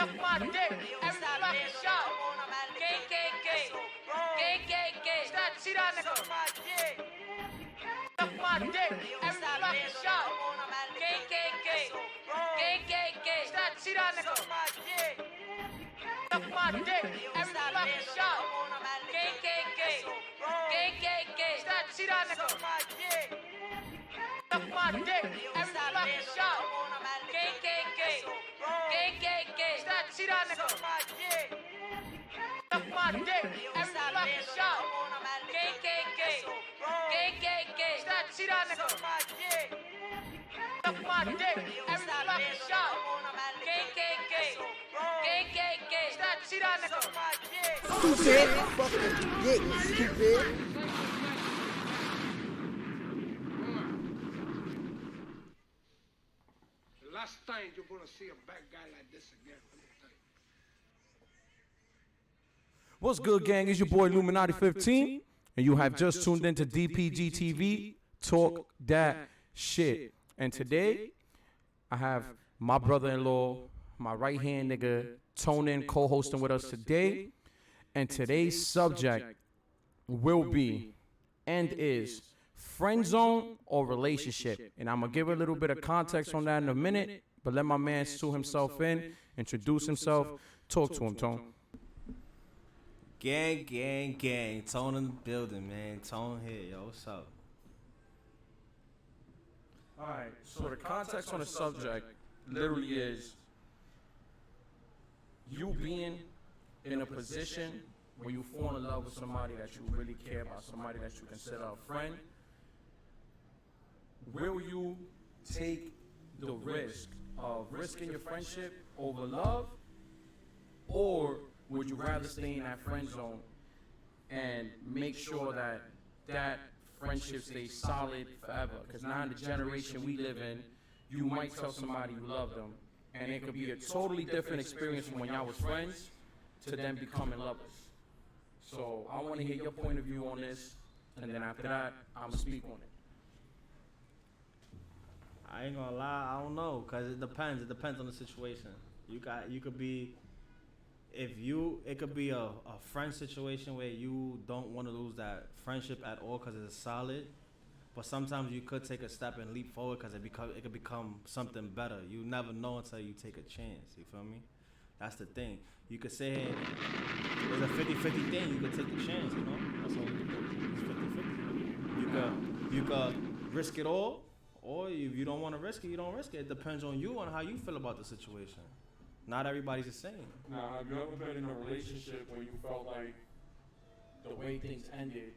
Suck my dick every fucking shot. Gang, gang, gang. Gang, gang, gang. Stop, see that nigga. Suck my dick every fucking shot. Gang, gang, gang. Gang, gang, gang. Stop, see that nigga. Suck my dick every fucking shot. Gang, gang, gang. Gang, gang, gang. Stop, see that nigga. Suck my dick every fucking shot. Gang, gang, gang. Gang, gang, gang. Stop, see that nigga. Suck my dick every fucking shot. Gang, gang, gang. Gang, gang, gang. Stop, see that nigga. Suck my dick every fucking shot. Gang, gang, gang. Gang, gang, gang. Stop, see that nigga. Stupid fucking dick, stupid. Last time you're gonna see a bad guy like this again. What's good, gang? It's your boy Illuminati 15, and you have just tuned into DPG TV. Talk that shit. And today, I have my brother-in-law, my right-hand nigga, Tonin, co-hosting with us today. And today's subject will be and is friend zone or relationship. And I'm going to give a little bit of context on that in a minute, but let my man sue himself in, introduce himself. Talk to him, Tone. Gang, gang, gang. Tone in the building, man. Tone here, yo. What's up? All right, so the context on the subject literally is you being in a position where you fall in love with somebody that you really care about, somebody that you consider a friend. Will you take the risk of risking your friendship over love, or would you rather stay in that friend zone and make sure that that friendship stays solid forever? Because now in the generation we live in, you might tell somebody you love them, and it could be a totally different experience from when y'all was friends to them becoming lovers. So I want to hear your point of view on this, and then after that, I'm going to speak on it. I ain't gonna lie, I don't know, cause it depends. It depends on the situation. You could be, it could be a friend situation where you don't want to lose that friendship at all because it's solid. But sometimes you could take a step and leap forward because it could become something better. You never know until you take a chance. You feel me? That's the thing. You could say it's a 50-50 thing. You could take the chance. You know, that's all you can do. It's 50-50. You could risk it all. Or if you don't want to risk it, you don't risk it. It depends on you and how you feel about the situation. Not everybody's the same. Now, have you ever been in a relationship where you felt like the way things ended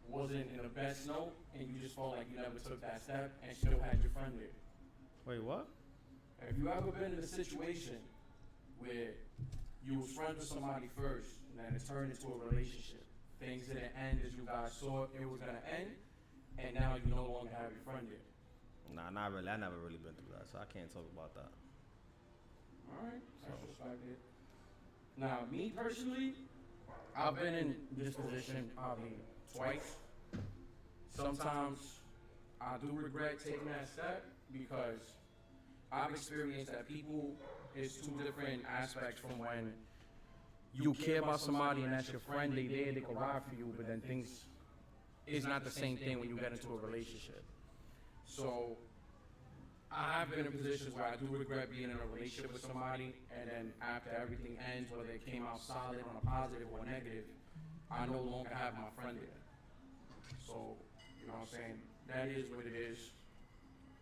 wasn't in the best note, and you just felt like you never took that step and still had your friend there? Wait, what? Have you ever been in a situation where you was friends with somebody first, and then it turned into a relationship? Things didn't end as you guys thought it was going to end, and now you no longer have your friend there. Nah, not really. I never really been through that, so I can't talk about that. All right, that's respected. Now, me personally, I've been in this position probably twice. Sometimes I do regret taking that step because I've experienced that people is two different aspects from when you care about somebody and that's your friend, they there, they can ride for you, but then things is not the same thing when you get into a relationship. So I have been in positions where I do regret being in a relationship with somebody, and then after everything ends, whether it came out solid on a positive or negative, I no longer have my friend there. So, you know what I'm saying? That is what it is.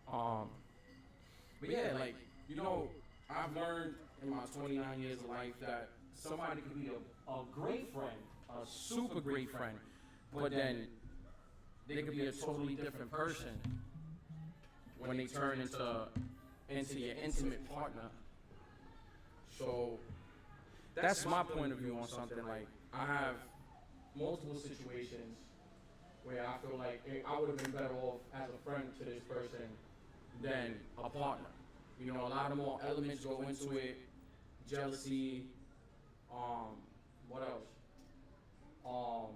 But yeah, like, you know, I've learned in my 29 years of life that somebody can be a great friend, a super great friend, but then they could be a totally different person when they turn into your intimate partner. So that's my point of view on something. Like, I have multiple situations where I feel like I would have been better off as a friend to this person than a partner. You know, a lot of more elements go into it. Jealousy, what else? What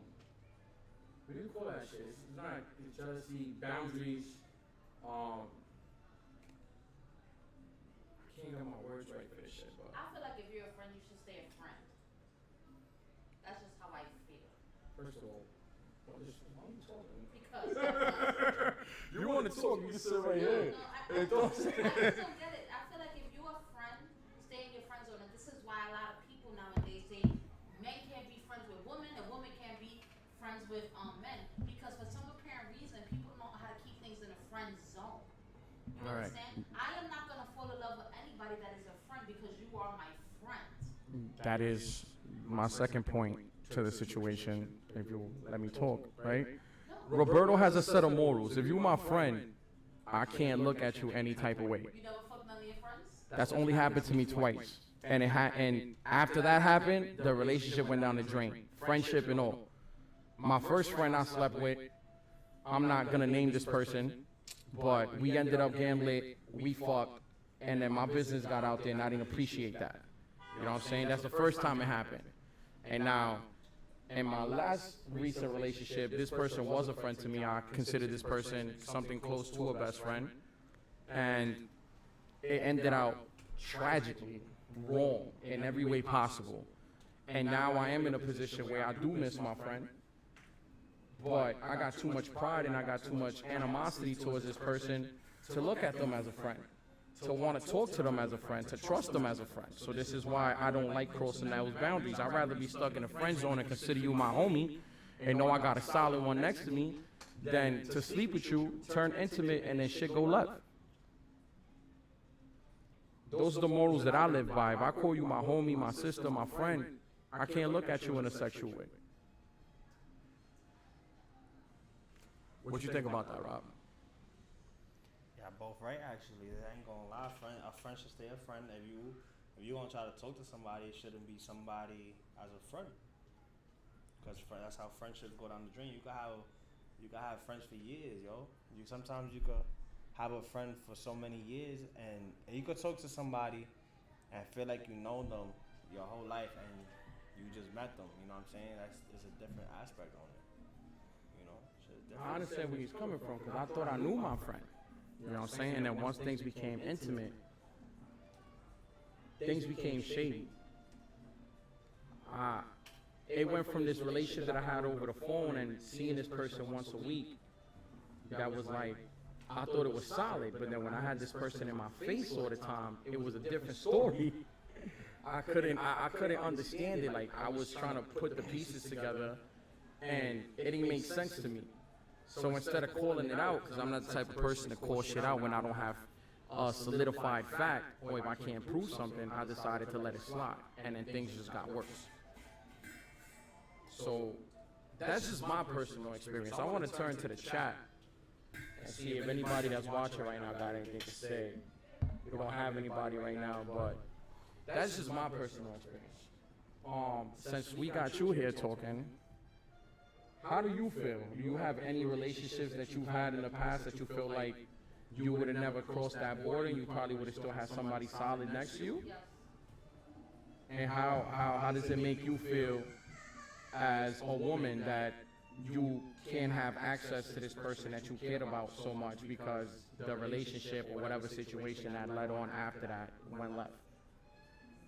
do you call that shit? It's not jealousy, boundaries. I can't get my words right for this shit, but I feel like if you're a friend, you should stay a friend. That's just how I feel. first of all, why are you talking? Because You want to talk, you can sit right here. I just don't get it. I feel like if you're a friend, stay in your friend zone. And this is why a lot of people nowadays say men can't be friends with women and women can't be friends with men. Because for some apparent reason, people don't know how to keep things in a friend zone. You All right. understand? I am not going to fall in love with anybody that is a friend because you are my friend. That is my second point to the situation, if you'll let me talk, right? Roberto has a set of morals. If you're my friend, I can't look at you any type of way. You never fuck none of your friends? That's only happened to me twice. And and after that happened, the relationship went down the drain. Friendship and all. My first friend I slept with, I'm not gonna name this person, but we ended up getting lit, we fucked, and then my business got out there and I didn't appreciate that. You know what I'm saying? That's the first time it happened. And now, in my last recent relationship, this person was a friend to me. I consider this person something close to a best friend. And it ended out tragically wrong in every way possible. And now I am in a position where I do miss my friend. But I got too much pride and I got too much animosity towards this person to look at them as a friend, to want to talk to them as a friend, to trust them as a friend. So this is why I don't like crossing those boundaries. I'd rather be stuck in a friend zone and consider you my homie and know I got a solid one next to me than to sleep with you, turn intimate, and then shit go left. Those are the morals that I live by. If I call you my homie, my sister, my friend, I can't look at you in a sexual way. What you think about that, Rob? Yeah, both right actually. I ain't gonna lie, a friend should stay a friend. If you gonna try to talk to somebody, it shouldn't be somebody as a friend. Because that's how friendships go down the drain. You can have friends for years, yo. Sometimes you could have a friend for so many years, and you could talk to somebody and feel like you know them your whole life, and you just met them. You know what I'm saying? It's a different aspect on it. You know, shit's different. I understand where he's coming from because I thought I knew my friend. You know what I'm saying? And then once things became intimate, things became shady. It went from this relationship that I had over the phone and seeing this person once a week that was like, I thought it was solid, but then when I had this person in my face all the time, it was a different story. I couldn't understand it. Like I was trying to put the pieces together and it didn't make sense to me. So instead of calling it out, because I'm not the type of person to call shit out when I don't have a solidified fact, or if I can't prove something, I decided to let it slide. And then things just got worse. So that's just my personal experience. I want to turn to the chat and see if anybody that's watching right now got anything to say. We don't have anybody right now, but that's just my personal experience. Since we got you here talking, how do you feel? Do you have any relationships that you've had in the past that you feel like you would have never crossed that border and you probably would have still had somebody solid next to you? And how does it make you feel as a woman that you can't have access to this person that you cared about so much because the relationship or whatever situation that led on after that went left?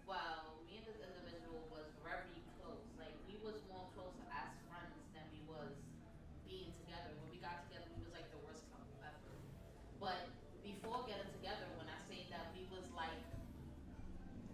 Well, me and this individual was very close. Like, we was more closer as friends than we was being together. When we got together, we was like the worst couple ever. But before getting together, when I say that we was like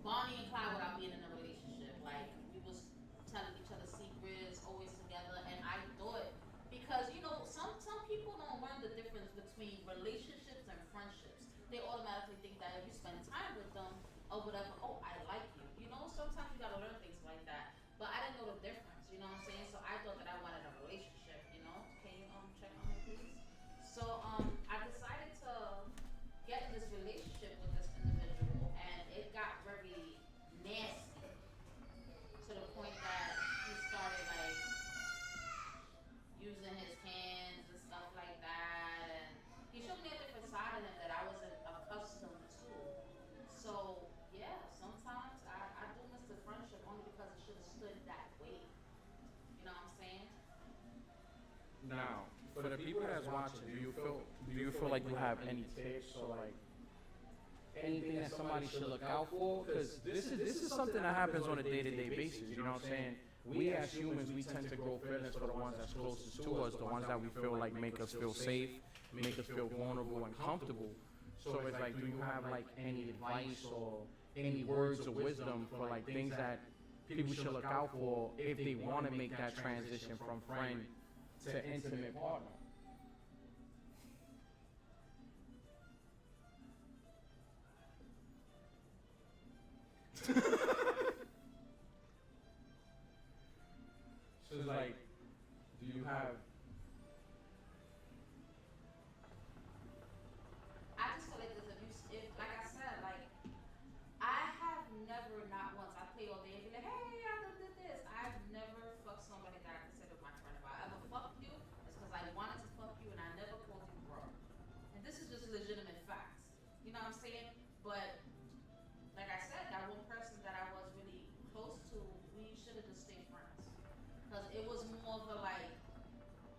Bonnie and Clyde without being in a relationship, like we was telling each other secrets, always together. And I thought, because you know, some people don't learn the difference between relationships and friendships. They automatically think that if you spend time with them or whatever, oh, I like you. You know, sometimes you gotta learn things like that. But I didn't know the difference. You know what I'm saying? So I thought that I wanted a relationship. You know? Can you check on me, please? So I decided to get in this relationship with this individual, and it got very nasty to the point that he started like using his hands and stuff like that, and he showed me a different side of him that I wasn't accustomed to. So yeah, sometimes I do miss the friendship only because it should have stood that way. You know what I'm saying? Now, for the people that's watching, do you feel like you have any tips or like anything that somebody should look out for, because this is something that happens on a day-to-day basis. You know what I'm saying? We as humans, we tend to grow feelings for the ones that's closest to us, the ones that we feel like make us feel safe, make us feel vulnerable and comfortable. So it's like, do you have like any advice or any words of wisdom for like things that people should look out for if they want to make that transition from friend to intimate partner? So it's like, do you have? I just feel like this. If like I said, like I have never, not once. I play all day and be like, hey, I did this. I've never fucked somebody that I consider my friend. If I ever fucked you, it's because I wanted to fuck you and I never called you bro. And this is just legitimate facts. You know what I'm saying? But like I said, that one person that I was really close to, we should have just stayed friends. Because it was more of a like,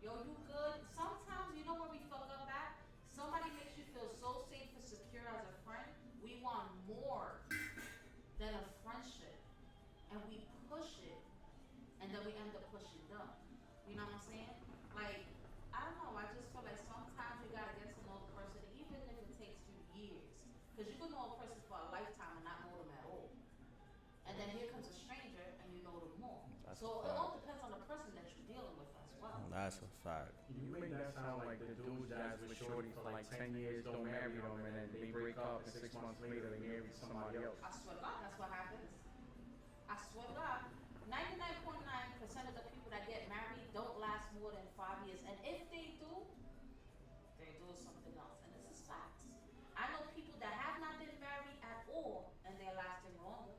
yo, you good? Sometimes, you know where we fuck up at? Somebody makes you feel so safe and secure as a friend. We want more than a friendship. And we push it. And then we end up pushing them. You know what I'm saying? Like, I don't know. I just feel like sometimes you gotta get to know the person, even if it takes you years. Because you can know a person for a lifetime and not know them at all. And then here comes a stranger and you know them more. So it all depends on the person that you're dealing with as well. That's a fact. You make that sound like the dudes that's with shorty for like 10 years, don't marry them, and then they break up and 6 months later they marry somebody else. I swear to God, that's what happens. I swear to God, 99.9% of the people that get married don't last more than 5 years. And if they do, they're doing something else. And this is facts. I know people that have not been married at all and they're lasting longer.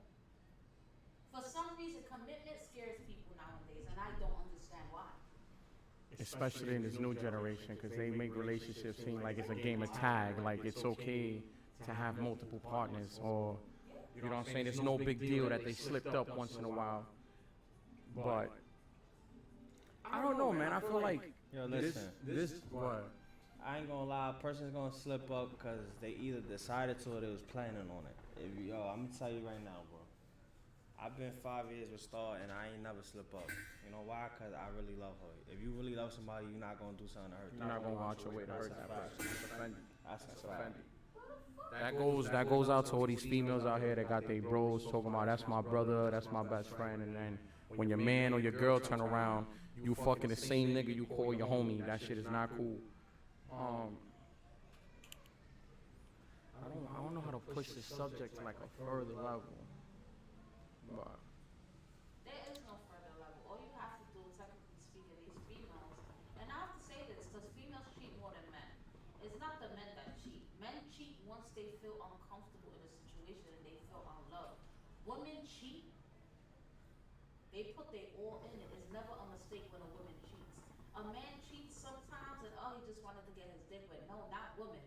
For some reason, commitment scares people nowadays, and I don't understand why. Especially in this new generation, because they make relationships seem like it's a game of tag, like it's okay to have multiple partners, or, you know what I'm saying, it's no big deal that they slipped up once in a while. But I don't know, man. I feel like Yo, listen. this what? I ain't gonna lie, a person's gonna slip up because they either decided to or they was planning on it. I'm gonna tell you right now, bro. I've been 5 years with Star and I ain't never slip up. You know why? Because I really love her. If you really love somebody, you're not gonna do something to hurt them. You're not gonna go out your way to hurt That's a that fact. person. That's offending. That's a That's fact. offending. That goes out to all these females out here that got their bros talking about that's my brother, that's my best friend, and then when your man or your girl turn around, you fucking the same nigga you call your homie. That shit is not cool. I don't know how to push this subject to like a further level, but There is no further level. All you have to do, technically speaking, these females, and I have to say this because females cheat more than men. It's not the men that cheat. Men cheat once they feel uncomfortable in a situation and they feel unloved. Women cheat. They put their all in it. It's never a mistake when a woman cheats. A man cheats sometimes and he just wanted to get his dick wet. No, not women.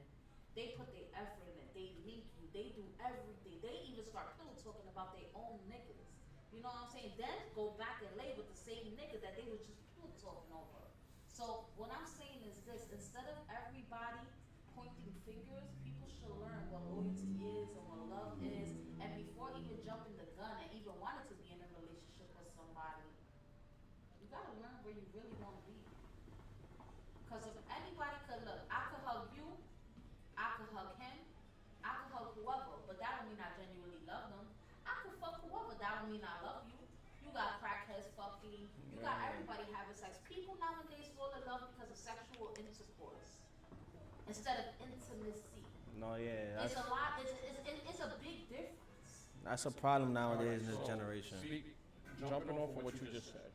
They put their effort in it. They link you. They do everything. They even start talking about their own niggas. You know what I'm saying? Then go back and lay with the same nigga that they were just talking over. So what I'm saying is this: instead of everybody pointing fingers, people should learn what loyalty is and what love is. And before even jumping the gun and even wanting to be in a relationship with somebody, you gotta learn where you really want to be. Because if anybody could look, I could hug you, I could hug him, I could hug whoever, but that don't mean I genuinely love them. I could fuck whoever, that don't mean I love you. You got crackheads fucking, you got everybody having sex. People nowadays fall in love because of sexual intercourse instead of intimacy. No, yeah. It's a lot, it's a big difference. That's a problem nowadays in this generation. jumping off of what you just said,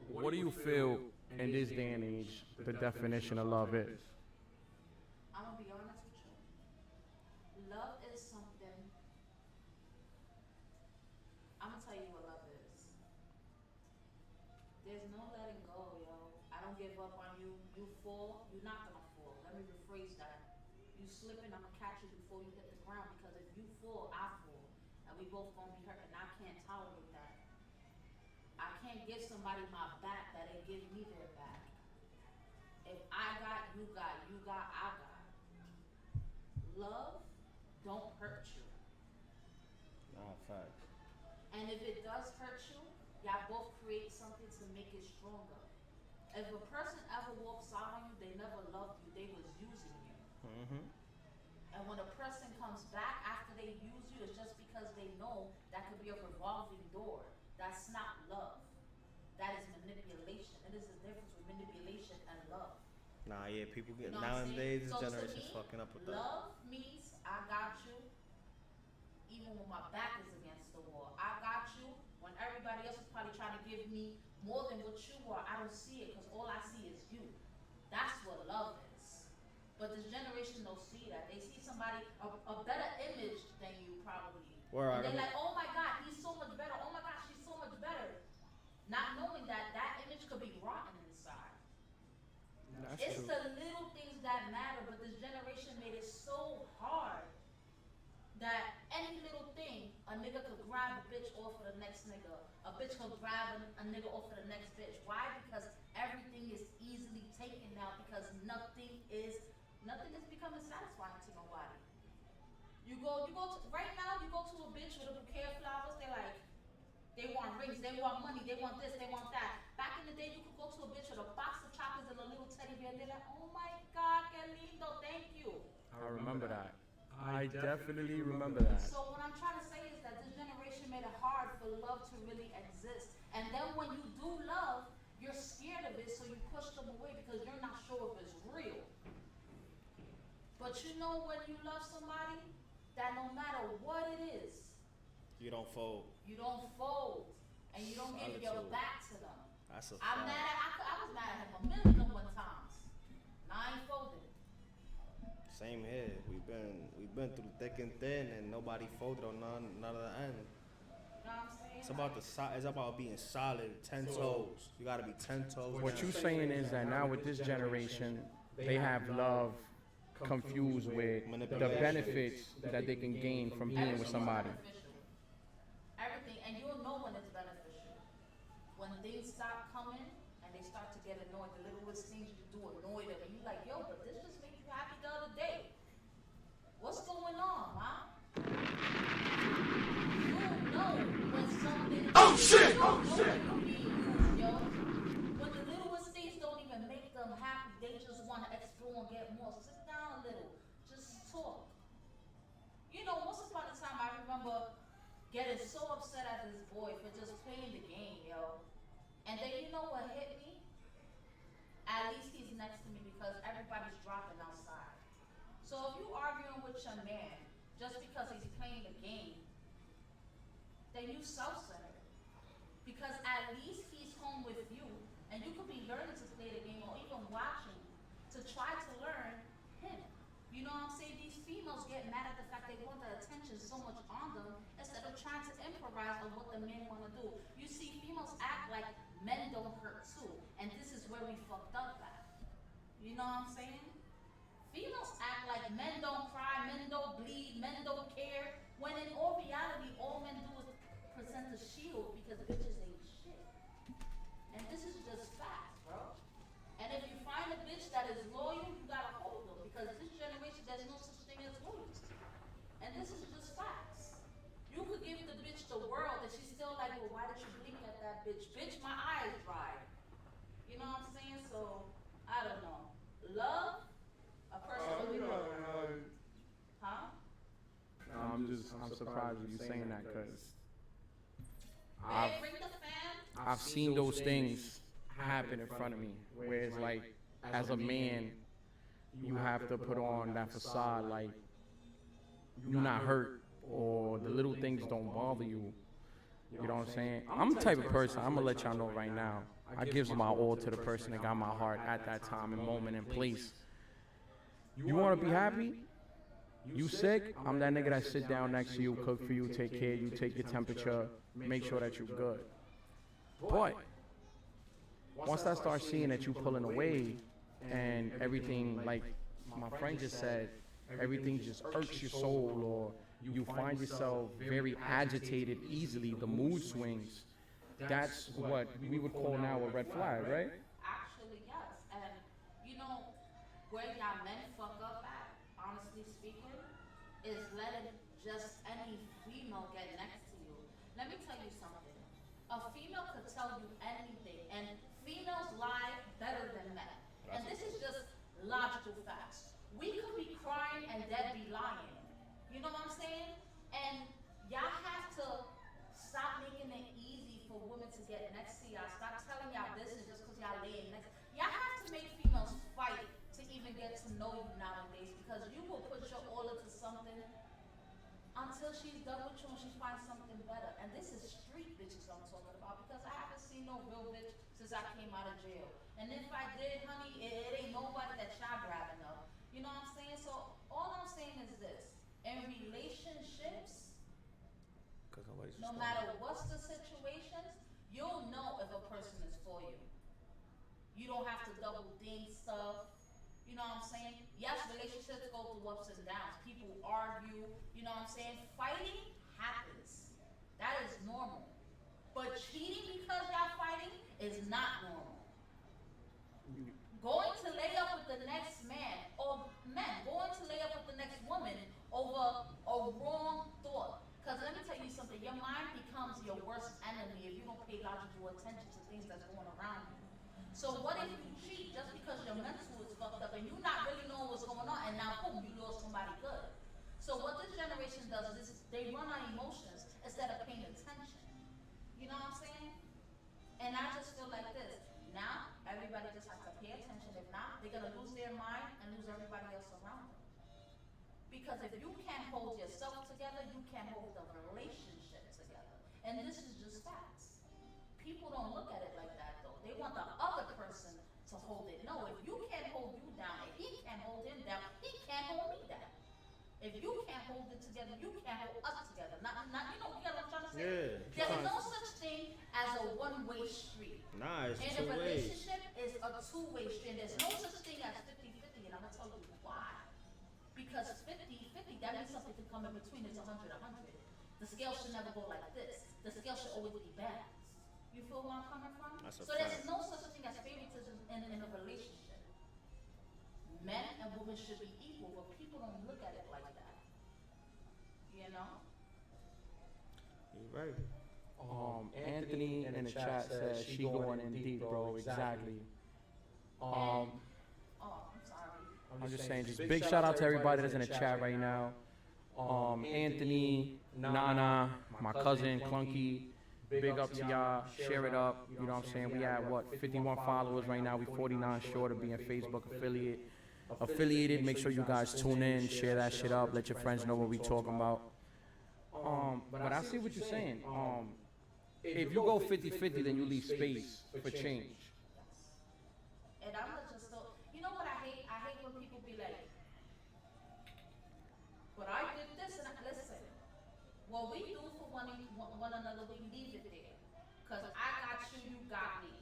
what do you feel in this day and age the definition of love is? I'm gonna be honest with you. Love is something. I'm gonna tell you what love is. There's no letting go, yo. I don't give up on you. You fall, you're not gonna fall. Let me rephrase that. You slipping, I'm gonna catch you before you hit the ground, because if you fall, I fall. And we both gonna be hurt, and I can't tolerate that. I can't give somebody my back that ain't give me their back. If I got, you got, I got. Love don't hurt you. Nah, facts. And if it does hurt you, y'all both create something to make it stronger. If a person ever walks out on you, they never loved you, they was using you. Mm-hmm. And when a person comes back after they use you, it's just because they know that could be a revolving door. That's not love. That is manipulation. It is the difference with manipulation and love. Nah, yeah, people get You know what I'm nowadays. saying? This So to generation's me, fucking up with that. love means I got you, even when my back is against the wall. I got you when everybody else is probably trying to give me more than what you are. I don't see it because all I see is you. That's what love is. But this generation don't see that. They see somebody a better image than you probably. Where And they're like, oh my God, he's so much better. Oh my God, she's so much better. Not knowing that that image could be rotten inside. That's It's true. the little things that matter, but this generation made it so hard that any little thing, a nigga could grab a bitch off of the next nigga. A bitch could grab a nigga off of the next bitch. Why? Because everything is easily taken now because nothing is becoming satisfying to nobody. You go to, right now you go to a bitch with a bouquet of flowers, they're like, they want rings, they want money, they want this, they want that. Back in the day, you could go to a bitch with a box of chocolates and a little teddy bear, they're like, oh my God, que lindo, thank you. I remember that. I definitely remember that. So what I'm trying to say is that this generation made it hard for love to really exist. And then when you do love, you're scared of it, so you push them away because you're not sure if it's real. But you know when you love somebody, that no matter what it is, You don't fold. you don't fold. And you don't give your Solitude. back to them. That's a I'm fact. mad at, I was mad at him a million and one times. Now I ain't folded. Same here. We've been through thick and thin, and nobody folded on none of the end. You know what I'm saying? It's about it's about being solid, 10 toes. You gotta be 10 toes. What down. you saying is that now with this generation, they have love confused with the benefits that they can gain from being with somebody. Everything, and you'll know when it's beneficial. When things stop coming and they start to get annoyed, the littlest things you do annoy them, and you like, yo, but this just made you happy the other day. What's going on, huh? You'll know when something. Oh shit! Oh shit! Yo, when the littlest things don't even make them happy, they just want to explore and get more. Sit down a little, just talk. You know, once upon a time, I remember getting so upset at this boy for just playing the game, yo. And then you know what hit me? At least he's next to me because everybody's dropping outside. So if you arguing with your man just because he's playing the game, then you self-centered. Because at least he's home with you, and you could be learning to play the game or even watching to try to learn him. You know what I'm saying? These females get mad at the fact they want the attention so much on them instead of trying to improvise on what the men want to do. You see, females act like men don't hurt too, and this is where we fucked up at. You know what I'm saying? Females act like men don't cry, men don't bleed, men don't care, when in all reality, all men do is present a shield because bitches ain't shit. And this is just facts, bro. And if you find a bitch that is loyal, you gotta hold them because this generation, there's no such thing as loyalty. And this is just facts. You could give the bitch the world and she's still like, well, why did you blink at that bitch? Bitch, my eyes dried. You know what I'm saying? So, I don't know. Love, a person really huh? I'm surprised with you saying that because Hey, bring the fan. I've seen those things happen in front of me where it's like, as a man, you have to put on that facade like you're not hurt or the little things don't bother you. You know what I'm saying? I'm the type of person, I'm gonna let y'all know right now, I gives my all to the person that got my heart at that time and moment and place. You wanna be happy? You sick? I'm that nigga that sit down next to you, cook for you, take care of you, take your temperature, make sure that you're good. But once I start seeing that you pulling away and everything, like my friend just said, everything just irks your soul or you find yourself very agitated easily, the mood swings, that's what we would call now a red flag, right? Actually, yes. And you know where y'all men fuck up at, honestly speaking, is letting just any female get next to you. Let me tell you something. A female could tell you anything, and females lie better than men. And this is just logical facts. We could be crying and dead be lying. You know what I'm saying? And y'all have to stop making it easy for women to get next to y'all. Stop telling y'all business just because y'all laying next. Y'all have to make females fight to even get to know you nowadays, because you will put your all into something until she's done with you and she finds something better. And this is street bitches I'm talking about, because I haven't seen no real bitch since I came out of jail. And if I did, honey, it ain't nobody that y'all grabbing up. You know what I'm saying? So all I'm saying is this: in relationships, no matter what's the situations, you'll know if a person is for you. You don't have to double think stuff. You know what I'm saying? Yes, relationships go through ups and downs. People argue. You know what I'm saying? Fighting happens. That is normal. But cheating because y'all fighting is not normal. Going to lay up with the next man, or men, going to lay up with the next woman over a wrong thought. Because let me tell you something, your mind becomes your worst enemy if you don't pay logical attention to things that's going around you. So what if you cheat just because your mental is fucked up and you not really knowing what's going on, and now boom, you lost somebody good. So what this generation does is they run on emotions instead of paying attention. You know what I'm saying? And I just feel like this. Now, everybody just has to pay attention. If not, they're gonna lose their mind and lose everybody else around them. Because if you can't hold yourself together, you can't hold the relationship together. And this is just facts. People don't look at it like that though. They want the other person to hold it. No, if you can't hold you down, if he can't hold him down, he can't hold me down. If you can't hold it together, you can't hold us together. Not you know, you get what I'm trying to say? Yeah. There's no such thing as a one-way street. Nah, it's And two a ways. relationship is a two-way street. There's no such thing as 50-50, and I'm gonna tell you why. Because 50-50, that means something can come in between. It's 100-100. The scale should never go like this. The scale should always be balanced. You feel where I'm coming from? That's a So fact. there's no such thing as favoritism in a relationship. Men and women should be equal, but people don't look at it like that. You know? You're right. Anthony in the chat says she going in deep, bro. Exactly. Oh, I'm sorry. I'm just saying, just big shout out to everybody that's in the chat right now. Anthony, Nana, my cousin, Clunky, big up to y'all, share it up, you know what I'm saying? We at what, 51 followers right now, we 49 short of being Facebook affiliated. Make sure you guys tune in, share that shit up, let your friends know what we talking about. But I see what you're saying. If you go 50-50, then you leave space for change. And I'm not just so, you know what I hate? I hate when people be like, but I did this and listen, what we do for one another, we leave it there. Cause I got you, you got me.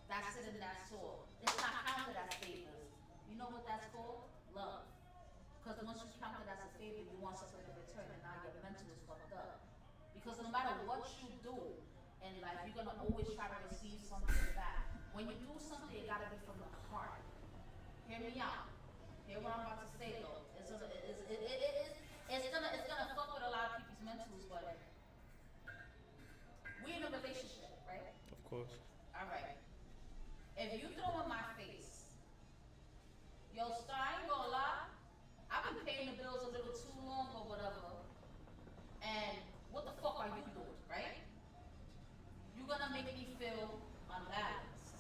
That's it in that soul. It's not counted as favors. You know what that's called? Love. Cause once you count it as a favor, you want something in return, and now your mental is fucked up. Because no matter what you do in life, you're gonna always try to receive something back. When you do something, it gotta be from the heart. Hear me out. Hear what I'm about to say though. It's gonna fuck with a lot of people's mentals, but we in a relationship, right? Of course. All right. If you throw in my face, yo, Star, I ain't gonna lie, I've been paying the bills a little too long or whatever, and what the fuck are you doing, right? You're gonna make me feel unbalanced.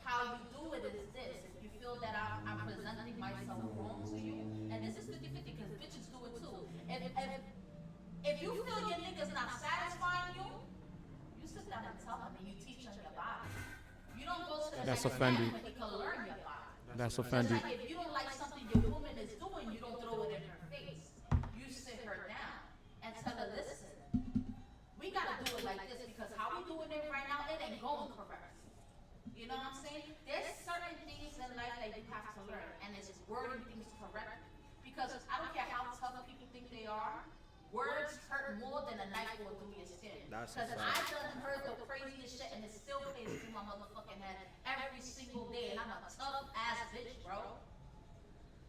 How you do it is this: if you feel that I'm presenting myself wrong to you, and this is 50-50 because bitches do it too. If you feel your nigga's not satisfying you, you sit down and tell him, and you teach him your body. You don't go to the That's next offended. man when he can learn your body. That's Just offended. like if you don't like something your woman is doing, you don't throw it in her face. You sit her down and tell her, listen, we gotta do it like this because how we doing it right now, it ain't going correct. You know what I'm saying? There's certain things in life that you have to learn, and it's wording things correctly. Because I don't care how tough people think they are, words hurt more than a knife going through your skin. That's a Because fact. I done heard the craziest shit, and it still plays through my motherfucking head every single day, and I'm a tough ass bitch, bro.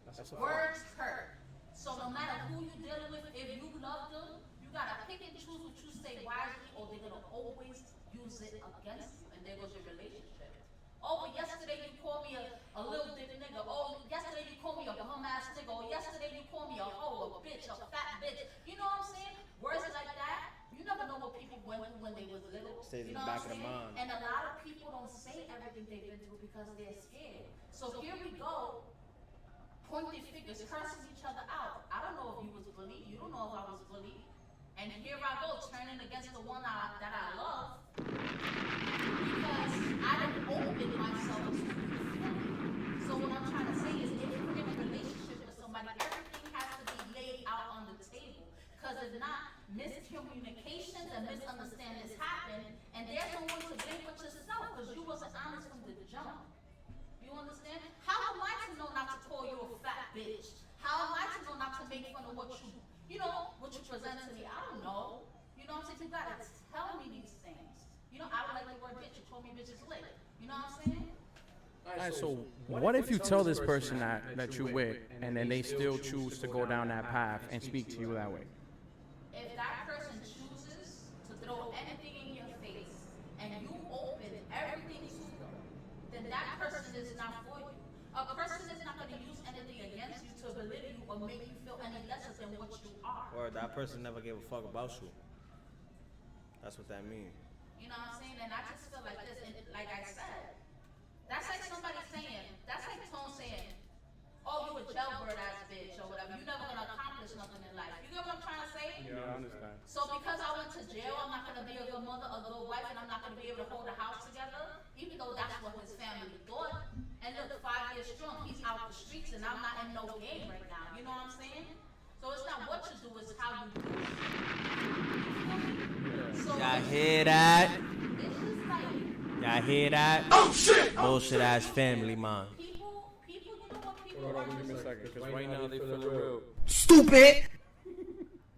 That's a Words hurt. So no matter who you're dealing with, if you love them, you gotta pick and choose what you say wisely, or they're gonna always use it against you. And there goes your relationship. Oh, but yesterday you called me a little dick nigga. Oh, yesterday you called me a bum ass nigga. Oh, yesterday you called me a hoe, a bitch, a fat bitch. You know what I'm saying? Words like that. You never know what people went through when they was little. Stays in you the know back what of I'm the saying? mind. And a lot of people don't say everything they've been through because they're scared. So here we go, pointing fingers, cursing each other out. I don't know if you was bullied. You don't know if I was bullied. And here I go, turning against the one that I love because I didn't open myself to you fully. So what I'm trying to say is, if you're in a relationship with somebody, everything has to be laid out on the table. Because if not, miscommunications and misunderstandings happen, and there's no one to blame but yourself because you wasn't honest from the jump. You understand? How am I to know not to call you a fat bitch? How am I to know not to make fun of what you present to me? I don't know. You know what I'm saying? You gotta tell me these things. You know, I don't like the word bitch. You told me bitch is lit. You know what I'm saying? Alright, so what if you tell this person that you with, and then they still choose to go down that path and speak to you that way? If that person chooses to throw anything in your face and you open everything to them, then that person is not for you. A person is not going to use anything against you to belittle you or make you feel any lesser than what you are. Or that person never gave a fuck about you. That's what that means. You know what I'm saying? And I just feel like this, and like I said, that's like somebody saying, that's like Tone saying, oh, you a jailbird ass bitch or whatever. You're never gonna accomplish nothing in life. You get what I'm trying to say? Yeah, I understand. So because I went to jail, I'm not gonna be a good mother, a good wife, and I'm not gonna be able to hold a house together, even though that's what his family thought. And look, 5 years strong, he's out the streets, and I'm not in no game right now. You know what I'm saying? So it's not what you do, it's how you do it. So Y'all hear that? it's just like, Y'all hear that? Oh shit! Bullshit ass family, man. people, you know what people Hold are on, give me a just. second, because right now they feeling real. Stupid!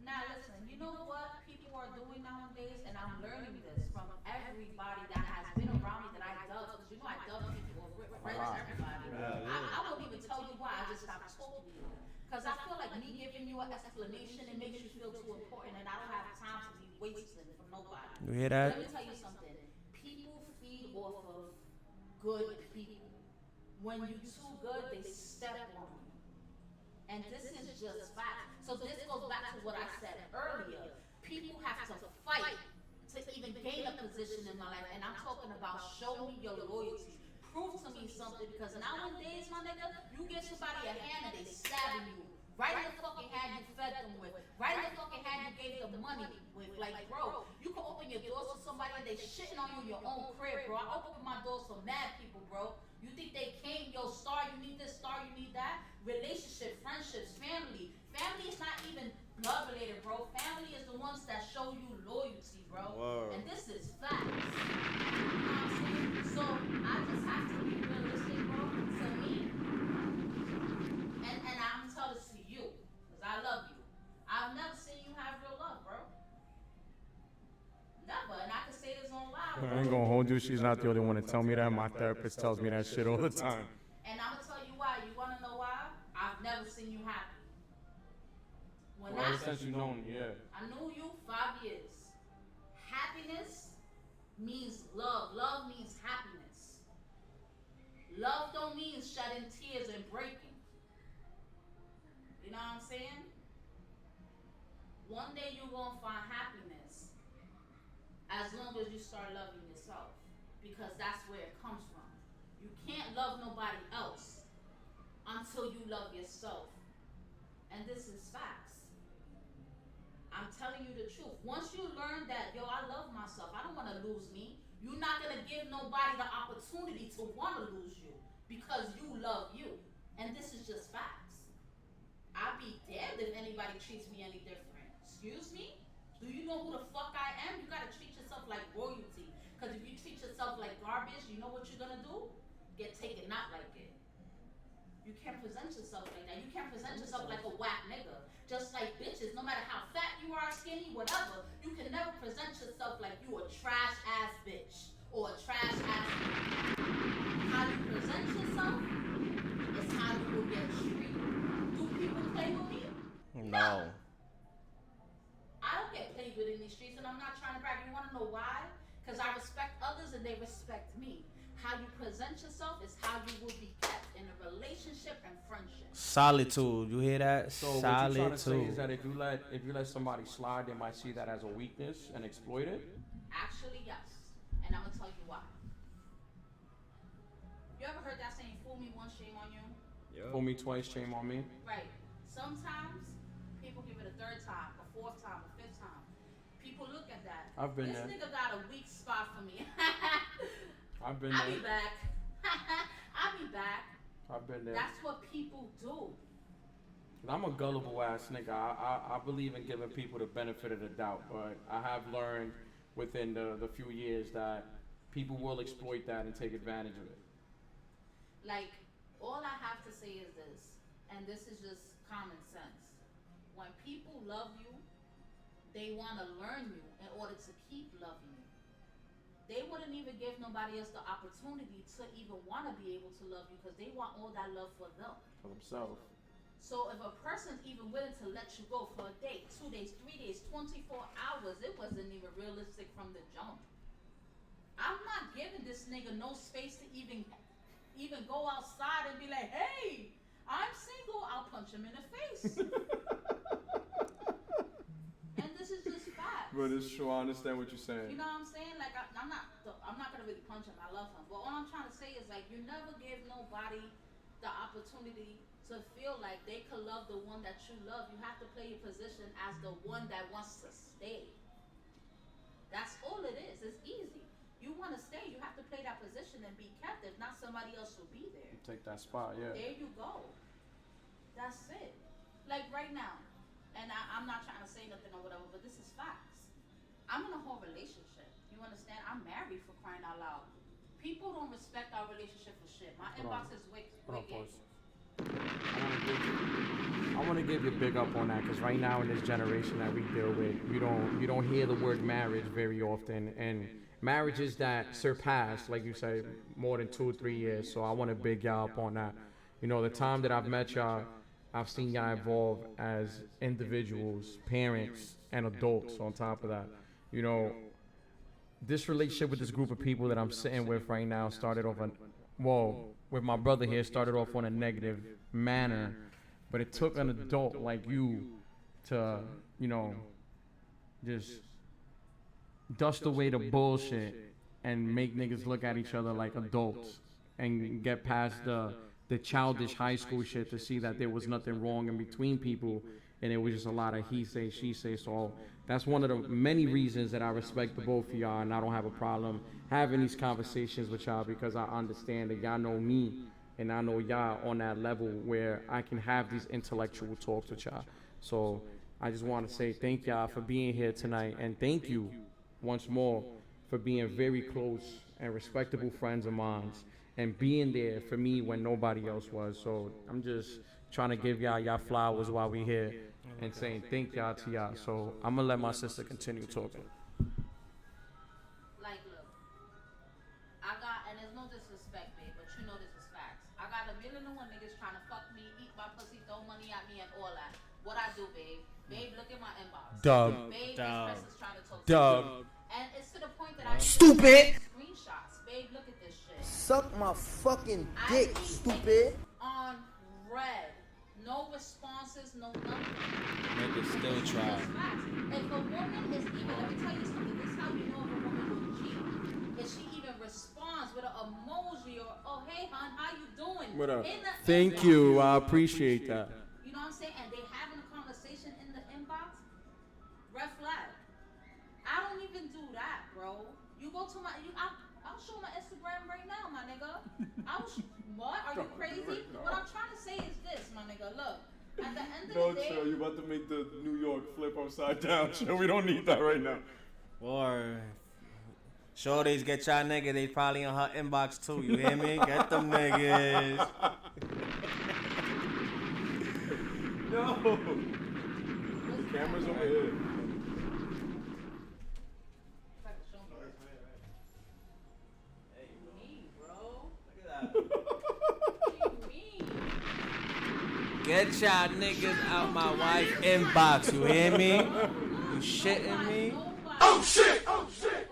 Now listen, you know what people are doing nowadays, and I'm learning this from everybody that has been around me that I dub, because you know I dub people, friends, everybody. I won't even tell you why, I just stopped talking to you. Because I feel like me giving you an explanation, it makes you feel too important, and I don't have time to be wasting for nobody. You hear that? Let me tell you something. People feed off of good people. When you too good, they step on you. And this is just fact. So this goes back to what I said earlier. People have to fight to even gain a position in my life. And I'm talking about show me your loyalty. Prove to me something, because nowadays, my nigga, you get somebody a hand and they stabbing you. Right in the fucking hand you fed them with. Right in the fucking hand you gave them money with. Like, bro, you can open your doors to somebody and they shitting on you in your own crib, bro. I open my doors for mad people, bro. You think they came, yo, star, you need this, star, you need that? Relationship, friendships, family. Family is not even blood related, bro. Family is the ones that show you loyalty, bro. Word. And this is facts. You know what I'm saying? So I just have to be realistic, bro, to me. And I'm telling this to you, because I love you. I've never seen you have real love, bro. Never. And I can say this on live. I ain't gonna hold you. She's not the only one to tell me that. My therapist tells me that shit all the time. And I'm gonna tell you why. You wanna know why? I've never seen you happy. When Well, ever since you know me, yeah. I knew you 5 years. Happiness means love. Love means happiness. Love don't mean shedding tears and breaking. You know what I'm saying? One day you're gonna find happiness as long as you start loving yourself, because that's where it comes from. You can't love nobody else until you love yourself. And this is facts. I'm telling you the truth. Once you learn that, yo, I love myself, I don't want to lose me, you're not going to give nobody the opportunity to want to lose you because you love you. And this is just facts. I'd be damned if anybody treats me any different. Excuse me? Do you know who the fuck I am? You got to treat yourself like royalty. Because if you treat yourself like garbage, you know what you're going to do? Get taken out like it. You can't present yourself like that. You can't present yourself like a whack nigga. Just like bitches, no matter how fat you are, skinny, whatever, you can never present yourself like you a trash ass bitch or a trash ass nigga. How you present yourself is how you will get treated. Do people play with me? No. I don't get paid good in these streets, and I'm not trying to brag. You want to know why? Because I respect others and they respect me. How you present yourself is how you will be kept in a relationship and friendship. Solitude. You hear that? So what you're trying to say is that if you let somebody slide, they might see that as a weakness and exploit it. Actually, yes. And I'm gonna tell you why. You ever heard that saying, "Fool me once, shame on you"? Yep. Fool me twice, shame on me. Right. Sometimes people give it a third time, a fourth time, a fifth time. People look at that. I've been this there. nigga got a weak spot for me. I've been I'll there. be back. I'll be back. I've been there. That's what people do. I'm a gullible ass nigga. I believe in giving people the benefit of the doubt, but I have learned within the few years that people will exploit that and take advantage of it. Like, all I have to say is this, and this is just common sense. When people love you, they want to learn you in order to keep loving you. They wouldn't even give nobody else the opportunity to even want to be able to love you because they want all that love for them. For themselves. So if a person's even willing to let you go for a day, 2 days, 3 days, 24 hours, it wasn't even realistic from the jump. I'm not giving this nigga no space to even go outside and be like, "Hey, I'm single." I'll punch him in the face. And this is just facts. But it's true. I understand what you're saying. You know what I'm saying? Like, I'm not gonna really punch him. I love him, but all I'm trying to say is, like, you never give nobody the opportunity to feel like they could love the one that you love. You have to play your position as the one that wants to stay. That's all it is. It's easy. You want to stay, you have to play that position and be kept. If not, somebody else will be there. Take that spot, yeah. There you go. That's it. Like right now, and I'm not trying to say nothing or whatever, but this is facts. I'm in a whole relationship. You understand? I'm married, for crying out loud. People don't respect our relationship for shit. My inbox is wicked. I want to give you a big up on that because right now in this generation that we deal with, you don't hear the word marriage very often, and marriages that surpass, like you say, more than 2 or 3 years. So I want to big y'all up on that. You know, the time that I've met y'all, I've seen y'all evolve as individuals, parents, and adults. On top of that, you know, this relationship with this group of people that I'm sitting with right now started off with my brother here, started off on a negative manner, but it took an adult like you to, you know, just dust away the bullshit and make niggas look at each other like adults and get past the childish high school shit to see that there was nothing wrong in between people and it was just a lot of he say, she say. So that's one of the many reasons that I respect the both of y'all, and I don't have a problem having these conversations with y'all because I understand that y'all know me and I know y'all on that level where I can have these intellectual talks with y'all. So I just want to say thank y'all for being here tonight, and thank you once more for being very close and respectable friends of mine and being there for me when nobody else was. So I'm just trying to give y'all flowers while we here and saying thank y'all to y'all. So I'm gonna let my sister continue talking. Like, look, I got, and there's no disrespect, babe, but you know this is facts. I got 1,000,001 niggas trying to fuck me, eat my pussy, throw money at me, and all that. What I do, babe? Babe, look at my inbox. Doug. Babe, this person's trying to talk to Doug. me. And it's to the point that I Stupid. screenshots. Babe, look at this shit. Suck my fucking I dick, need stupid. on red. No responses, no nothing. Niggas still This is try. just facts. If a woman is even, let me tell you something, this is how you know if a woman will cheat. If she even responds with an emoji or, "Oh, hey, hon, how you doing?" What up? In the Thank inbox. you. I appreciate that. You know what I'm saying? And they having a conversation in the inbox. Red flag. I don't even do that, bro. You go to I'll show my Instagram right now, my nigga. What? Are you crazy? What I'm trying to say is this, my nigga. Look, at the end of the day, you're about to make the New York flip upside down. Chill, we don't need that right now. Or shorties, get y'all nigga. They probably in her inbox too. You hear me? Get them niggas. No. Cameras over here. me, bro. What do you mean? Get y'all niggas out my wife inbox. You hear me? You shitting me? Oh shit! Oh shit!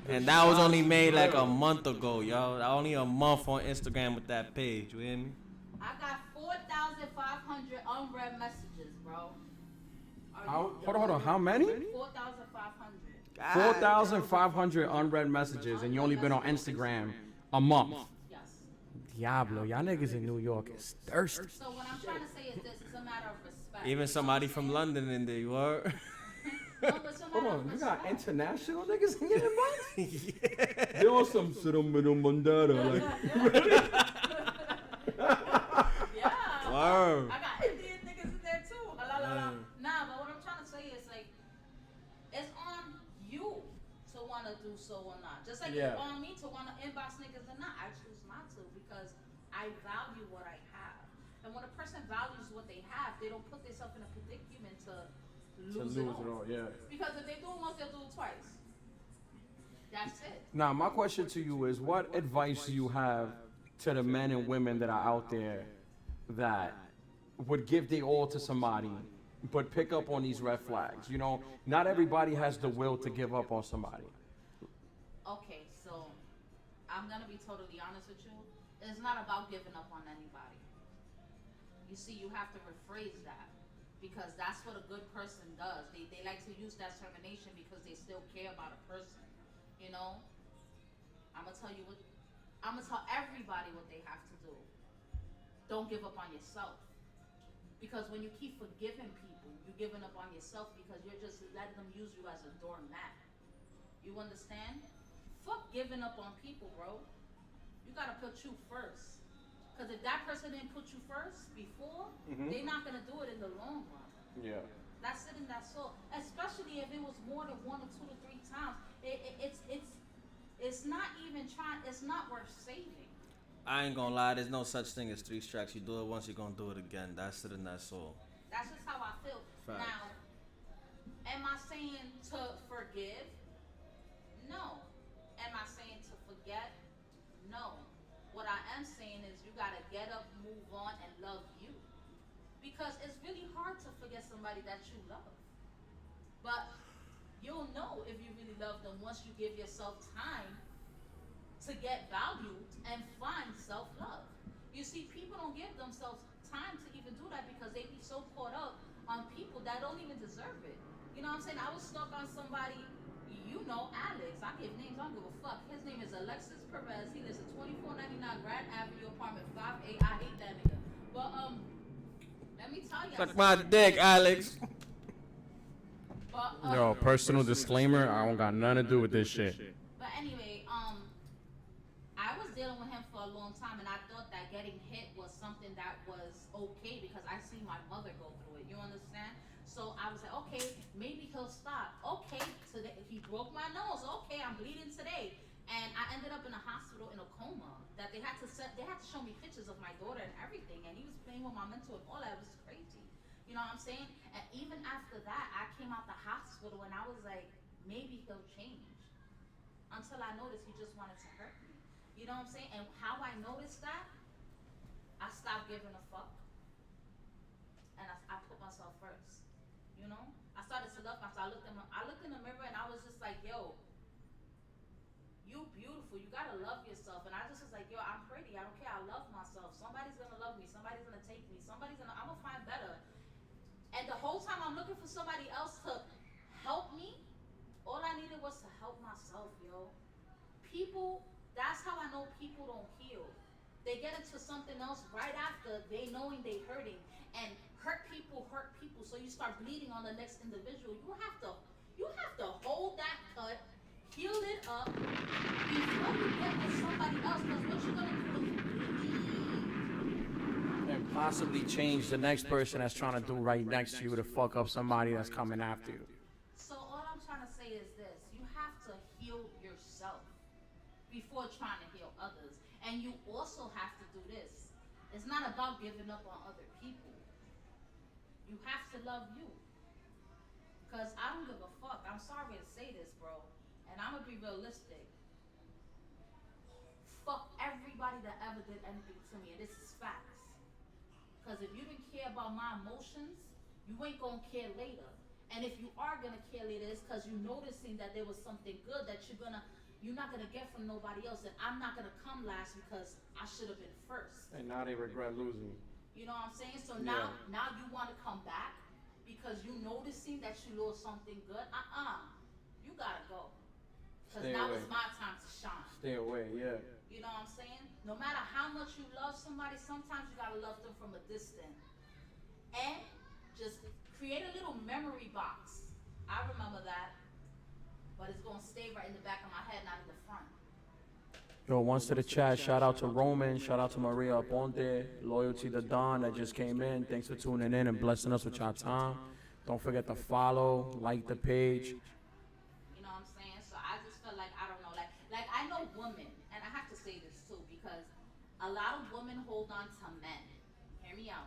And that was only made like a month ago, yo. Only a month on Instagram with that page. You hear me? I got 4,500 unread messages, bro. Hold on. How many? 4,500. 4,500 unread messages, and you only been on Instagram a month. Yes. Diablo, y'all niggas in New York is thirsty. So what I'm trying to say is this: it's a matter of respect. Even somebody from London in there, you are. No, but it's a matter Hold of on, you got respect. international niggas in your inbox? They on some mandata, like. Yeah. Word. I got Indian niggas in there too. Nah, but what I'm trying to say is like, it's on you to want to do so or not. Just like Yeah. it's on me to want to inbox niggas or not. I choose not to because I value what I have. And when a person values what they have, they don't put themselves in a predicament to lose it all. Yeah. Because if they do it once, they'll do it twice. That's it. Now, my question to you is, what advice do you have to the men and women that are out there that would give their all to somebody, but pick up on these red flags? You know, not everybody has the will to give up on somebody. Okay, so I'm gonna be totally honest with you. It's not about giving up on anybody. You see, you have to rephrase that because that's what a good person does. They like to use that termination because they still care about a person. You know, I'm gonna tell everybody what they have to do. Don't give up on yourself. Because when you keep forgiving people, you're giving up on yourself because you're just letting them use you as a doormat. You understand? Fuck giving up on people, bro. You gotta put you first. Because if that person didn't put you first before, they're not gonna do it in the long run. Yeah. That's it and that's all. Especially if it was more than 1 or 2 to 3 times. It's not even trying. It's not worth saving. I ain't gonna lie, there's no such thing as 3 strikes. You do it once, you're gonna do it again. That's it and that's all. That's just how I feel. Fact. Now, am I saying to forgive? No. Am I saying to forget? No. What I am saying is you gotta get up, move on, and love you. Because it's really hard to forget somebody that you love. But you'll know if you really love them once you give yourself time to get valued and find self-love. You see, people don't give themselves time to even do that because they be so caught up on people that don't even deserve it. You know what I'm saying? I was stuck on somebody, you know, Alex. I give names, I don't give a fuck. His name is Alexis Perez. He lives at 2499 Grand Avenue, apartment 5A. I hate that nigga. But let me tell you. Suck my dick, Alex. But, Yo, personal disclaimer, I don't got nothing to do with this shit. But anyway, I was dealing with him for a long time, and I thought that getting hit was something that was okay because I see my mother go through it. You understand? So I was like, okay, maybe he'll stop. Okay, today he broke my nose. Okay, I'm bleeding today, and I ended up in a hospital in a coma. That they had to show me pictures of my daughter and everything, and he was playing with my mental and all that. It was crazy. You know what I'm saying? And even after that, I came out the hospital and I was like, maybe he'll change. Until I noticed he just wanted to hurt me. You know what I'm saying? And how I noticed that, I stopped giving a fuck. And I put myself first. You know? I started to love myself. I looked in the mirror and I was just like, yo, you beautiful. You gotta love yourself. And I just was like, yo, I'm pretty. I don't care. I love myself. Somebody's gonna love me. Somebody's gonna take me. I'm gonna find better. And the whole time I'm looking for somebody else to help me, all I needed was to help myself, yo. People, that's how I know people don't heal. They get into something else right after they knowing they hurting. And hurt people, so you start bleeding on the next individual. You have to hold that cut, heal it up, before you get with somebody else, because what you're gonna do is And possibly change the next person that's trying to do right next to you to fuck up somebody that's coming after you. So all I'm trying to say is this: you have to heal yourself before trying to heal others. And you also have to do this. It's not about giving up on other people. You have to love you. Because I don't give a fuck. I'm sorry to say this, bro. And I'm going to be realistic. fuck everybody that ever did anything to me, and this is facts. Because if you didn't care about my emotions, you ain't gonna care later. And if you are gonna care later, it's because you're noticing that there was something good that you're not gonna get from nobody else, and I'm not gonna come last because I should have been first. And now they regret losing. You know what I'm saying? So Yeah. now you want to come back because you noticing that you lost something good. You gotta go. Because Stay now away. it's my time to shine. Stay away, yeah. You know what I'm saying? No matter how much you love somebody, sometimes you gotta love them from a distance. And just create a little memory box. I remember that, but it's gonna stay right in the back of my head, not in the front. Yo, once to the chat, shout out to Roman, shout out to Maria Aponte, loyalty to Don that just came in. Thanks for tuning in and blessing us with your time. Don't forget to follow, like the page. You know what I'm saying? So I just feel like, I don't know, like I know women, and I have to say this too, because a lot of women hold on to men. Hear me out.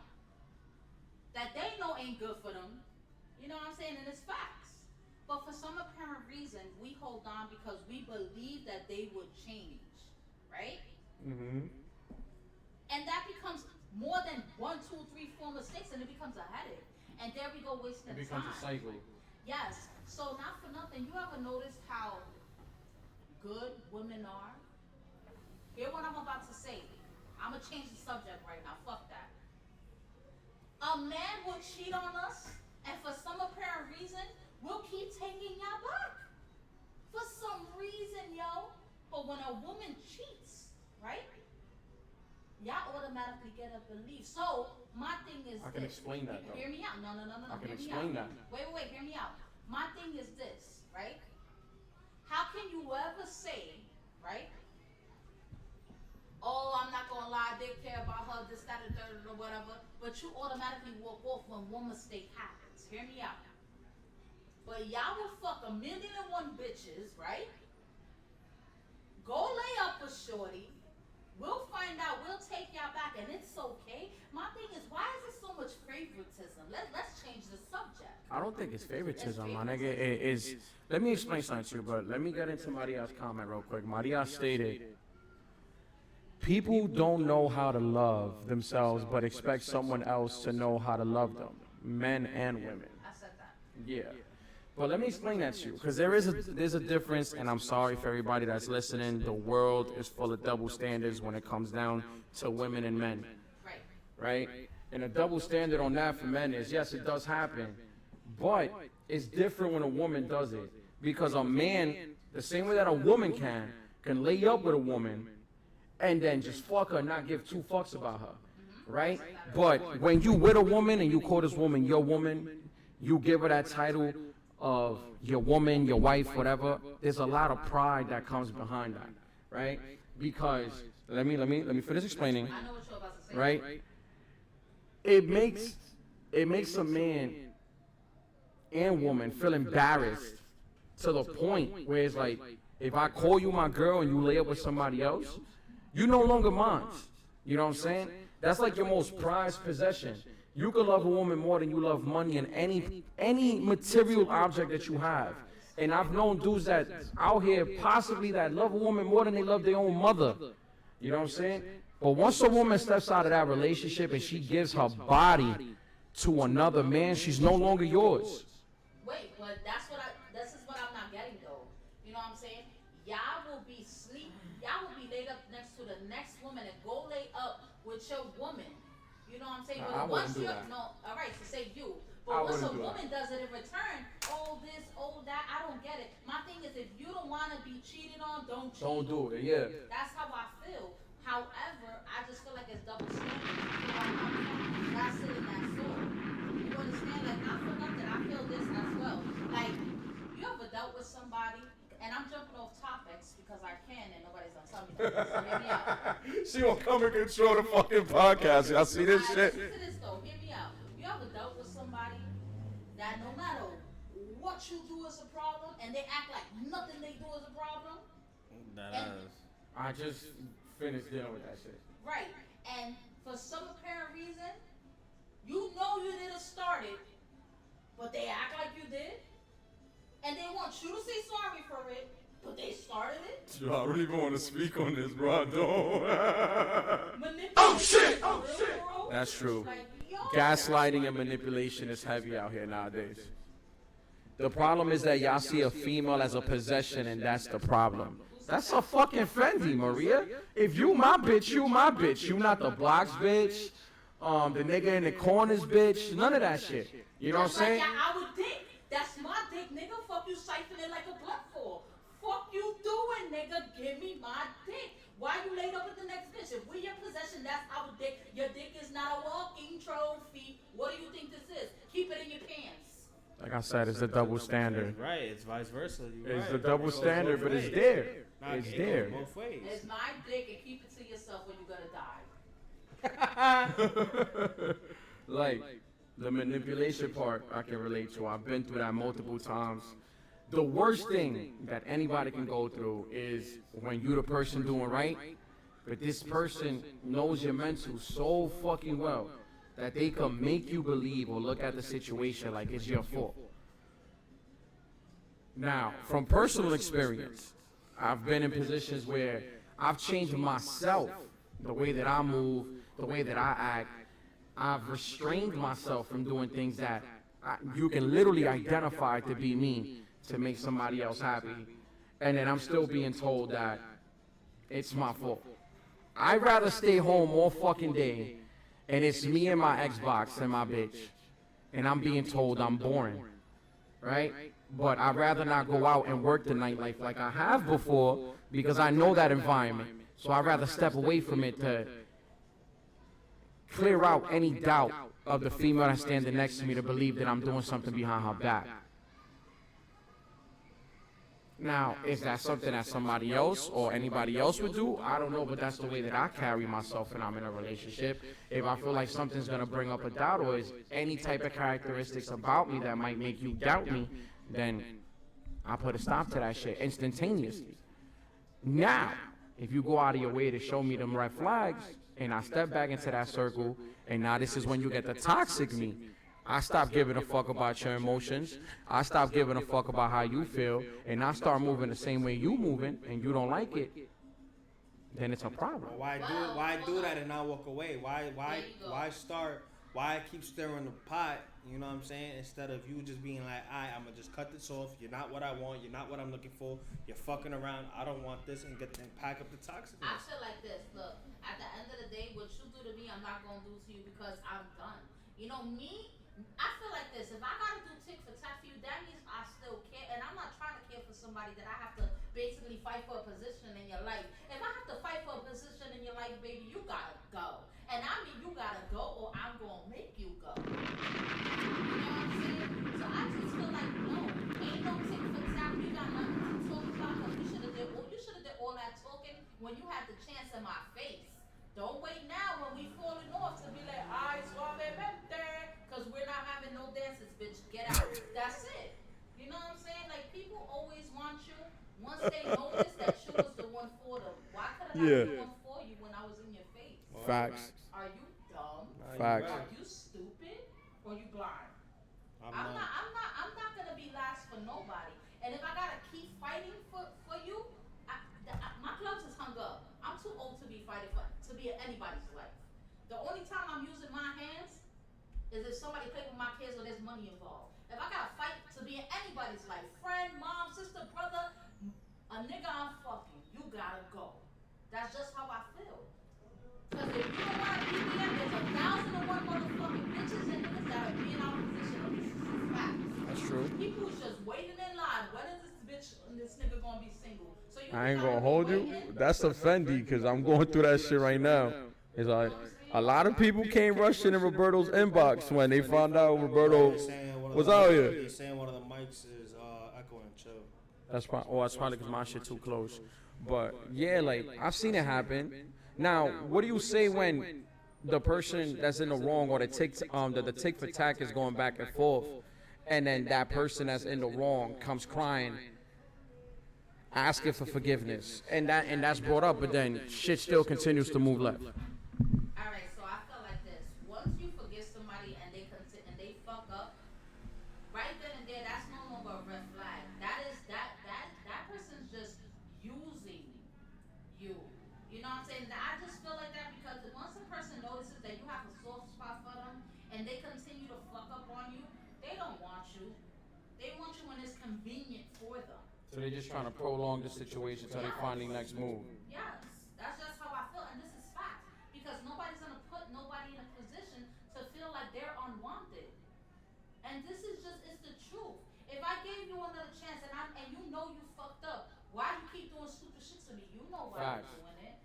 That they know ain't good for them. You know what I'm saying? And it's facts. But for some apparent reason, we hold on because we believe that they would change. Right? Mm-hmm. And that becomes more than 1, 2, 3, 4 mistakes, and it becomes a headache. And there we go wasting time. It becomes a cycle. Yes. So not for nothing, you ever noticed how good women are? Hear what I'm about to say. I'm gonna change the subject right now. Fuck that. A man will cheat on us, and for some apparent reason, we'll keep taking y'all back. For some reason, yo. But when a woman cheats, right? Y'all automatically get up and leave. So my thing is I can explain that, though. Hear me out. No. I can Hear me explain out. that. Wait. Hear me out. My thing is this, right? How can you ever say, right? Oh, I'm not gonna lie, they care about her, this, that, and third, or whatever. But you automatically walk off when one mistake happens. Hear me out. But y'all will fuck 1,000,001 bitches, right? Go lay up with shorty. We'll find out. We'll take y'all back, and it's okay. My thing is, why is there so much favoritism? Let's change the subject. I don't think it's favoritism, my nigga. It is. Let me explain something to you, but let me get into Maria's comment real quick. Maria stated, people don't know how to love themselves, but expect someone else to know how to love them, men and women. I said that. Yeah. But let me explain that to you, because there's a difference, and I'm sorry for everybody that's listening. The world is full of double standards when it comes down to women and men, Right. right? And a double standard on that for men is, yes, it does happen, but it's different when a woman does it, because a man, the same way that a woman can lay up with a woman, and then just fuck her, not give two fucks about her, right? But when you with a woman and you call this woman your woman, you give her that title of your woman, your wife, whatever, there's a lot of pride that comes behind that, right? Because let me finish explaining, I know what you're about to say. right? It makes a man and woman feel embarrassed to the point where it's like, if I call you my girl and you lay up with somebody else, you no longer mine. You know what I'm saying? That's like your most prized possession. You could love a woman more than you love money and any material object that you have. And I've known dudes that out here possibly that love a woman more than they love their own mother. You know what I'm saying? But once a woman steps out of that relationship and she gives her body to another man, she's no longer yours. Wait, but this is what I'm not getting though. You know what I'm saying? Y'all will be laid up next to the next woman and go lay up with your woman. You know what I'm saying? Nah, I But wouldn't once do you're, that. no, all right, to say you. I But once a wouldn't do that. woman does it in return, oh this, oh that, I don't get it. My thing is, if you don't want to be cheated on, don't cheat. Don't do it, yeah. That's how I feel. However, I just feel like it's double standard. You know where I'm coming from? That's it in that soul. You understand? Like, not for nothing, I feel this as well. Like, you ever dealt with somebody, and I'm jumping off topics because I can and nobody's gonna tell me nothing, so hear me out. She will come and control the fucking podcast. Y'all see this shit? Listen to this though, hear me out. You ever dealt with somebody that no matter what you do is a problem, and they act like nothing they do is a problem? I just finished dealing with that shit. Right. And for some apparent reason, you know you didn't start it, but they act like you did. And they want you to say sorry for it. But they started it. Yo, I don't even want to speak on this, bro. I don't. Oh shit! That's true. Like, yo. Gaslighting and manipulation is heavy out here nowadays. The problem is that y'all see a female as a possession, and that's the problem. That's a fucking Fendi, Maria. If you my bitch, you my bitch. You not the blocks bitch, the nigga in the corners bitch. None of that shit. You know what I'm saying? Like our dick. That's my dick, nigga. Fuck you siphoning like a blood for. Fuck you doing, nigga. Give me my dick. Why you laid up with the next bitch? If we your possession, that's our dick. Your dick is not a walking trophy. What do you think this is? Keep it in your pants. Like I said, it's a double standard. Right, it's vice versa. It's a double standard, but it's there. It's there. Both ways. It's my dick, and keep it to yourself when you gonna die. Like, the manipulation part I can relate to. I've been through that multiple times. The worst thing that anybody can go through is when you the person doing right, but this person knows your mental so fucking well that they can make you believe or look at the situation like it's your fault. Now, from personal experience, I've been in positions where I've changed myself, the way that I move, the way that I act. I've restrained myself from doing things that you can literally identify to be me to make somebody else happy. And then I'm still being told that it's my fault. I'd rather stay home all fucking day and it's me and my Xbox and my bitch, and I'm being told I'm boring, right? But I'd rather not go out and work the nightlife like I have before because I know that environment. So I'd rather step away from it to clear out any doubt of the female that's standing next to me to believe that I'm doing something behind her back. Now, if that's something that somebody else or anybody else would do, I don't know, but that's the way that I carry myself when I'm in a relationship. If I feel like something's gonna bring up a doubt or is any type of characteristics about me that might make you doubt me, then I put a stop to that shit instantaneously. Now, if you go out of your way to show me them red flags, and I step back into that circle, and now this is when you get the toxic me. I stop giving a fuck about your emotions. I stop giving a fuck about how you feel, and I start moving the same way you moving, and you don't like it, then it's a problem. Why do that and not walk away? Why keep stirring the pot? You know what I'm saying? Instead of you just being like, I'm gonna just cut this off. You're not what I want. You're not what I'm looking for. You're fucking around. I don't want this, and pack up the toxicness. I feel like this. Look, at the end of the day, what you do to me, I'm not gonna do to you because I'm done. You know me. I feel like this. If I gotta do tick for tack for you, that means I still care, and I'm not trying to care for somebody that I have to basically fight for a position in your life. If I have to fight for a position in your life, baby, you gotta go. And I mean, you gotta go, or I'm gonna make you go. You know what I'm saying? So I just feel like no, ain't no tick for tack. You got nothing to talk about. Cause you should have did all that talking when you had the chance in my face. Don't wait now when we falling off to be like, ay, suavemente, because we're not having no dances, bitch. Get out. That's it. You know what I'm saying? Like, people always want you once they notice that you was the one for them. Why couldn't I be the one for you when I was in your face? Facts. Are you dumb? Facts. Are you stupid? Or you blind? I'm not gonna be last for nobody. And if I gotta keep fighting for you, my gloves is hung up. I'm too old to be fighting to be in anybody's life. The only time I'm using my hands is if somebody play with my kids or there's money involved. If I gotta fight to be in anybody's life, friend, mom, sister, brother, a nigga I'm fucking, you gotta go. That's just how I feel. Cause if you don't wanna be there, there's 1,001 motherfucking bitches and niggas that are being out of position. This is facts. That's true. People is just waiting in line. When is this bitch and this nigga gonna be single? So you I ain't gonna hold you. That's a Fendi, because I'm going through that shit right now. It's like a lot of people came rushing in Roberto's inbox when they found out Roberto was out here. He's saying one of the mics is echoing. Chill. That's probably because my shit too close. But yeah, like I've seen it happen. Now, what do you say when the person that's in the wrong or the tick for tack is going back and forth, and then that person that's in the wrong comes crying, asking for forgiveness, and that's brought up, but then shit still continues to move left. Alright, so I feel like this. Once you forgive somebody and they fuck up, right then and there, that's no longer a red flag. That person's just convenient for them. So they're just trying to prolong the situation until they find the next move. Yes, that's just how I feel, and this is fact. Because nobody's gonna put nobody in a position to feel like they're unwanted. And this is just, it's the truth. If I gave you another chance and you know you fucked up, why you keep doing stupid shit to me? You know why you're doing it.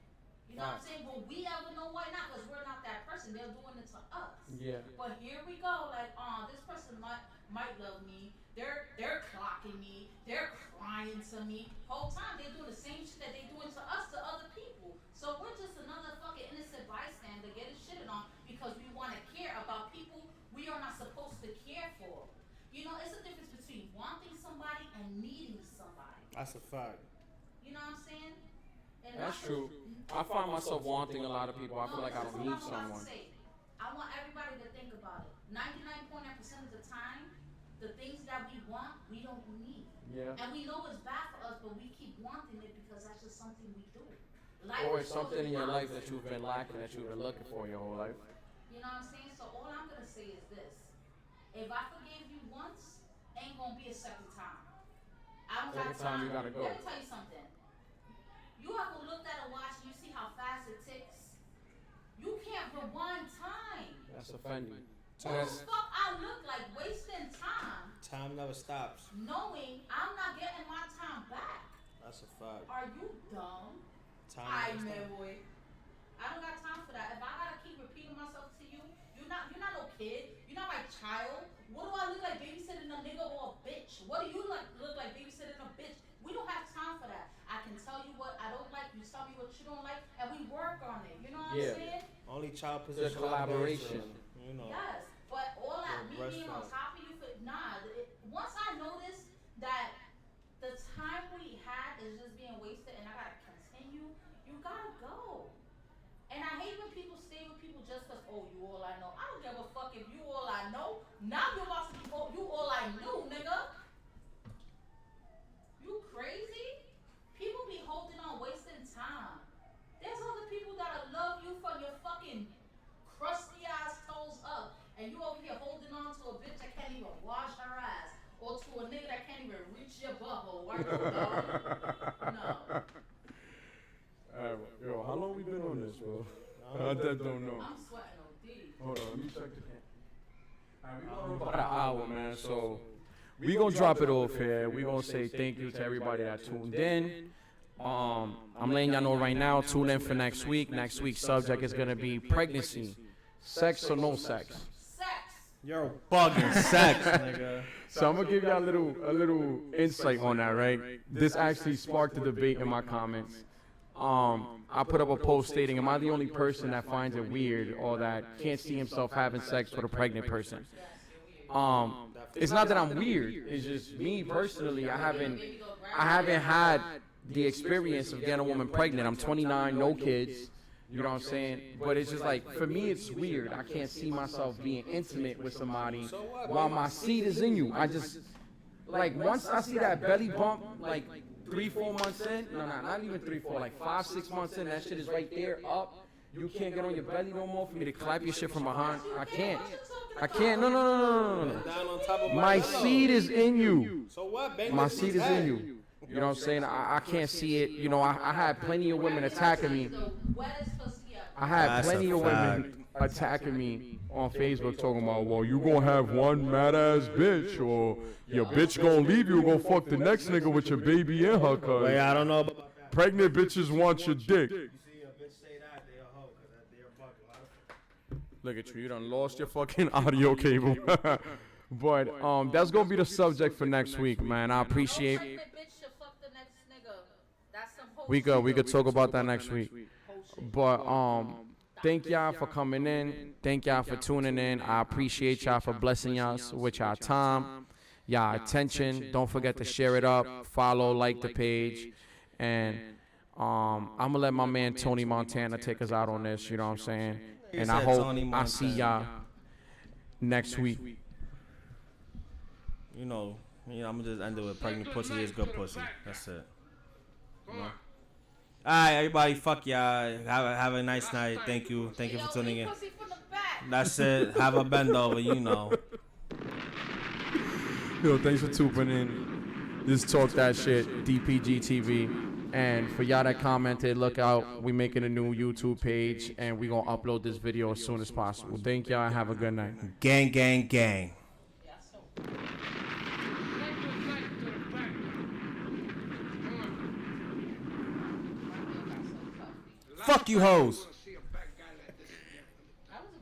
You know what I'm saying? Will we ever know why not? Because we're not that person. They're doing it to us. Yeah. But here we go, like, this person might love me. They're clocking me. They're crying to me. Whole time they're doing the same shit that they doing to us to other people. So we're just another fucking innocent bystander getting shitted on because we want to care about people we are not supposed to care for. You know, it's a difference between wanting somebody and needing somebody. That's a fact. You know what I'm saying? And That's true. I find myself wanting a lot of people. I feel like I don't need someone. I want everybody to think about it. 99.9% of the time, the things that we want, we don't need. Yeah. And we know it's bad for us, but we keep wanting it because that's just something we do. Or it's something in your life that you've been lacking, that you've been looking for your whole life. You know what I'm saying? So all I'm going to say is this. If I forgave you once, ain't going to be a second time. I don't got time. You gotta go. Let me tell you something. You ever looked at a watch and you see how fast it ticks? You can't rewind time. That's offending. What the fuck I look like wasting time Time never stops. knowing I'm not getting my time back? That's a fact. Are you dumb? Time never man, stops. boy. I don't got time for that. If I gotta keep repeating myself to you, you're not no kid. You're not my child. What do I look like, babysitting a nigga or a bitch? What do you look like, babysitting a bitch? We don't have time for that. I can tell you what I don't like. You tell me what you don't like, and we work on it. You know what I'm saying? Only child It's position. a collaboration. You know. Yes, but all that me breast being on milk. top of you for once I noticed that the time we had is just being wasted and I gotta continue, you gotta go. And I hate when people stay with people just cause you all I know. I don't give a fuck if you all I know. Now you're about to be you all I knew, nigga. You crazy? People be holding on, wasting time. There's other people that'll love you from your fucking crusty ass toes up, and you over here holding on to a bitch that can't even wash her ass, or to a nigga that can't even reach your butthole. Why you dog? No. Yo, how long we been on this, bro? I don't know. I'm sweating OD. Hold on, let me check the camera. Alright, we about an hour, man. So we gonna drop it off here. We gonna say thank you to everybody that tuned in. I'm letting y'all know right now. Tune in for next week. Next week's subject is gonna be pregnancy, sex or no sex. Sex. You're bugging sex, nigga. So I'm gonna give y'all a little insight on that, right? This actually sparked a debate in my comments. I put up a post stating, am I the only person that finds it weird or that can't see himself having sex with a pregnant person? It's not that I'm weird. It's just me personally. I haven't had the experience of getting a woman pregnant. I'm 29, no kids. You know what I'm saying? But it's just like, for me, it's weird. I can't see myself being intimate with somebody while my seed is in you. I just, like, once I see that belly bump, like, 3-4 months in, not even 3-4, like 5-6 months in, that shit is right there, up. You can't get on your belly no more for me to clap your shit from behind. I can't. No. Down on top of My seed is in you. So what, baby? My seed is in you. You know what I'm saying? I can't see it. You know, I had plenty of women attacking me. I had plenty of women attacking me on Facebook talking about, well, you gonna have one mad ass bitch, or your bitch gonna leave you, gonna fuck the next nigga with your baby in her, cuz. Wait, I don't know about that. Pregnant bitches want your dick. You see a bitch say that, they a hoe, cause they a bugging. Look at you done lost your fucking audio cable. But that's gonna be the subject for next week, man. I appreciate. We could talk about that next week. But thank y'all for coming in. Thank y'all for tuning in. I appreciate y'all for blessing us with y'all time, y'all attention. Don't forget to share it up, follow, like the page, and I'm gonna let my man Tony Montana take us out on this. You know what I'm saying? And I hope I see y'all next week. You know, I'm gonna just end it with pregnant pussy is good pussy. That's it. You know? Alright, everybody, fuck y'all. Have a nice night. Thank you for tuning in. That's it. Have a bend over, you know. Yo, thanks for tuning in. This Talk That Shit, DPG TV. And for y'all that commented, look out. We making a new YouTube page, and we gonna upload this video as soon as possible. Thank y'all, and have a good night. Gang, gang, gang. Yeah, so. Fuck you hoes.